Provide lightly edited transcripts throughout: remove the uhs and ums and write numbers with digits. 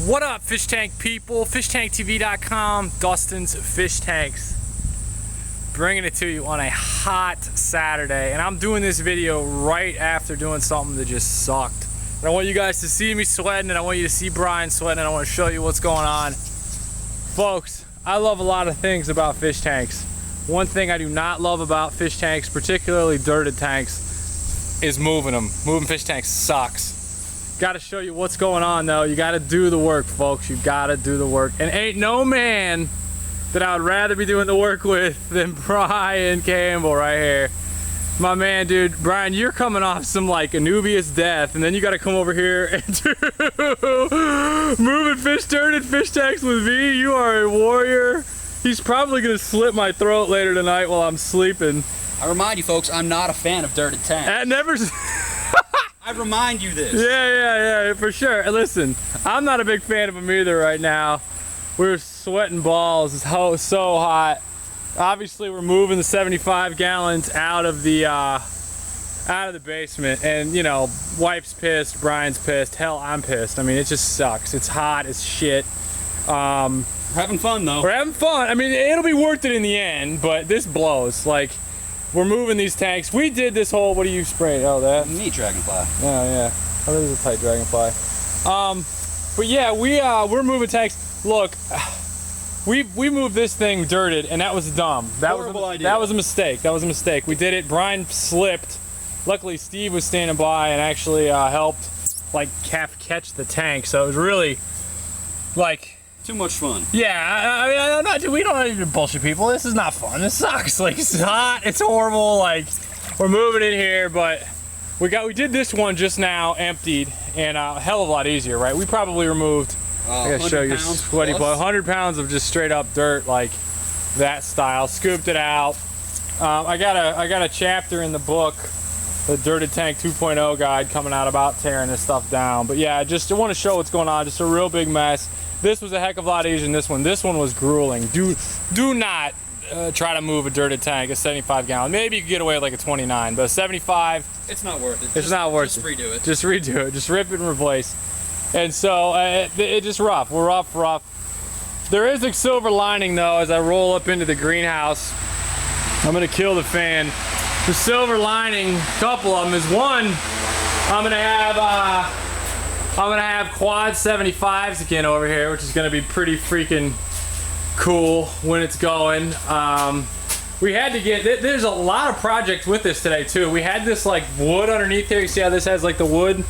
What up, fish tank people? FishTankTV.com, Dustin's Fish Tanks. Bringing it to you on a hot Saturday. And I'm doing this video right after doing something that just sucked. And I want you guys to see me sweating, and I want you to see Bryan sweating, and I want to show you what's going on. Folks, I love a lot of things about fish tanks. One thing I do not love about fish tanks, particularly dirted tanks, is moving them. Moving fish tanks sucks. Got to show you what's going on though. You got to do the work, folks. You got to do the work. And ain't no man that I would rather be doing the work with than Bryan Campbell right here. My man, dude. Bryan, you're coming off some like Anubius death, and then you got to come over here and do moving dirted fish tanks with me. You are a warrior. He's probably gonna slit my throat later tonight while I'm sleeping. I remind you folks, I'm not a fan of dirted tanks. That never. I remind you this. Yeah, for sure. And listen, I'm not a big fan of them either right now. We're sweating balls. It's so hot. Obviously, we're moving the 75 gallons out of the basement, and you know, wife's pissed, Bryan's pissed. Hell, I'm pissed. I mean, it just sucks. It's hot as shit. We're having fun though. We're having fun. I mean, it'll be worth it in the end. But this blows. Like, we're moving these tanks. We did this whole, what do you spray? Oh, that? Neat dragonfly. Yeah. Oh, this is a tight dragonfly. But yeah, we're moving tanks. Look, we moved this thing dirted, and that was dumb. That was a mistake. That was a mistake. We did it. Bryan slipped. Luckily, Steve was standing by and actually helped like catch the tank. So it was really like too much fun. Yeah, we don't need to bullshit people. This is not fun. This sucks. Like, it's hot. It's horrible. Like, we're moving in here, but we did this one just now, emptied, and a hell of a lot easier, right? We probably removed. I gotta show you sweaty boy. 100 pounds of just straight up dirt, like that style. Scooped it out. I got a chapter in the book, the Dirted Tank 2.0 guide, coming out about tearing this stuff down. But yeah, I want to show what's going on. Just a real big mess. This was a heck of a lot easier than this one. This one was grueling. Do not try to move a dirted tank, a 75 gallon. Maybe you could get away with like a 29, but a 75, it's not worth it. It's not worth it. Just redo it. Just redo it. Just rip it and replace. And so it's just rough. We're rough. There is a silver lining though. As I roll up into the greenhouse, I'm gonna kill the fan. The silver lining, a couple of them, is one, I'm gonna have quad 75s again over here, which is gonna be pretty freaking cool when it's going. We had to get, there's a lot of projects with this today too. We had this like wood underneath here. You see how this has like the wood?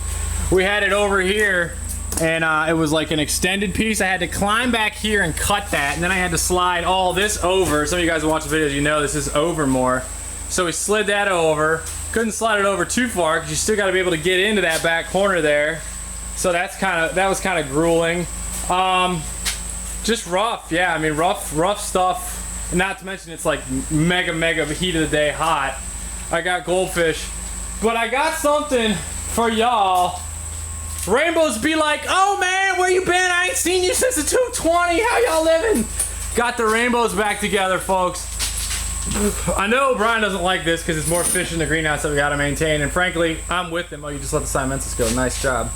We had it over here, and it was like an extended piece. I had to climb back here and cut that, and then I had to slide all this over. Some of you guys who watch the videos, you know this is over more. So we slid that over. Couldn't slide it over too far because you still got to be able to get into that back corner there. So that was kind of grueling. Just rough, yeah. I mean, rough stuff. Not to mention it's like mega heat of the day hot. I got goldfish, but I got something for y'all. Rainbows be like, oh man, where you been? I ain't seen you since the 220. How y'all living? Got the rainbows back together, folks. I know Bryan doesn't like this because it's more fish in the greenhouse that we got to maintain, and frankly, I'm with him. Oh, you just let the Simensis go. Nice job.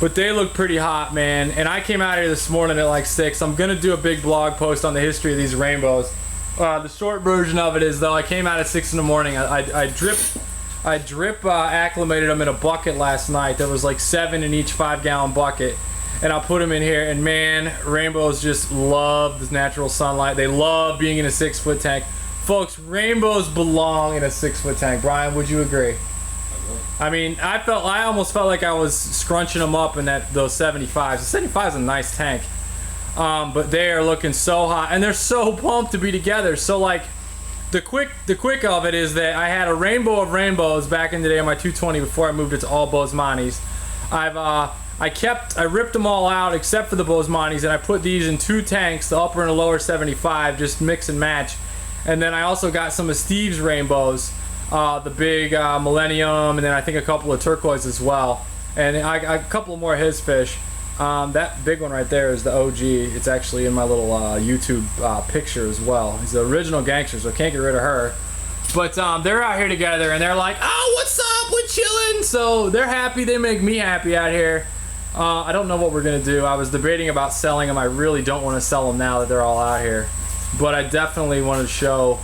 But they look pretty hot, man. And I came out here this morning at like 6. I'm gonna do a big blog post on the history of these rainbows. The short version of it is though, I came out at 6 in the morning. I drip acclimated them in a bucket last night. There was like 7 in each 5-gallon bucket, and I put them in here. And man, rainbows just love this natural sunlight. They love being in a 6-foot tank, folks. Rainbows belong in a 6-foot tank. Bryan, would you agree? I mean, I almost felt like I was scrunching them up in those 75s. The 75 is a nice tank, but they are looking so hot, and they're so pumped to be together. So like, the quick of it is that I had a rainbow of rainbows back in the day on my 220 before I moved it to all Bosemans. I ripped them all out except for the Bosemans, and I put these in 2 tanks, the upper and the lower 75, just mix and match. And then I also got some of Steve's rainbows. The big Millennium, and then I think a couple of turquoise as well, and a couple more of his fish. That big one right there is the OG. It's actually in my little YouTube picture as well. He's the original gangster, so I can't get rid of her. But they're out here together, and they're like, oh, what's up? We're chilling. So they're happy. They make me happy out here. I don't know what we're gonna do. I was debating about selling them. I really don't want to sell them now that they're all out here, but I definitely want to show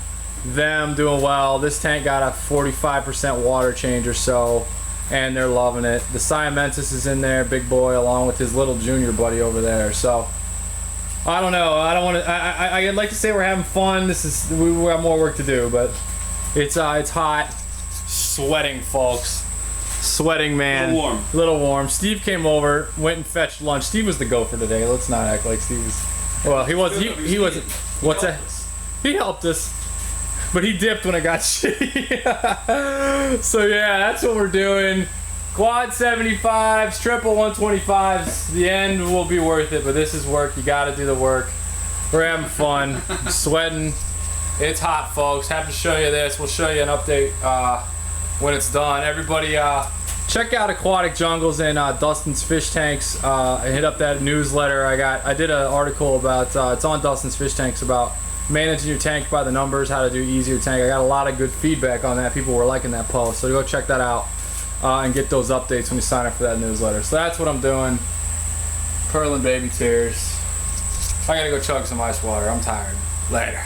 them doing well. This tank got a 45% water change or so, and they're loving it. The Siamensis is in there, big boy, along with his little junior buddy over there. So I don't know. I don't want to. I'd like to say we're having fun. We have more work to do, but it's hot, sweating, folks. Sweating, man. Little warm. Steve came over, went and fetched lunch. Steve was the gopher today. Let's not act like Steve was. Well, he was. He wasn't. What's that? He helped us, but he dipped when it got shitty. So yeah, that's what we're doing. Quad 75s, triple 125s. The end will be worth it, but this is work. You got to do the work. We're having fun. I'm sweating. It's hot, folks. Have to show you this. We'll show you an update when it's done. Everybody, check out Aquatic Jungles and Dustin's Fish Tanks. Hit up that newsletter. I did an article about. It's on Dustin's Fish Tanks about managing your tank by the numbers, how to do easier tank. I got a lot of good feedback on that. People were liking that post, so go check that out and get those updates when you sign up for that newsletter. So that's what I'm doing. Purling baby tears. I gotta go chug some ice water. I'm tired. Later.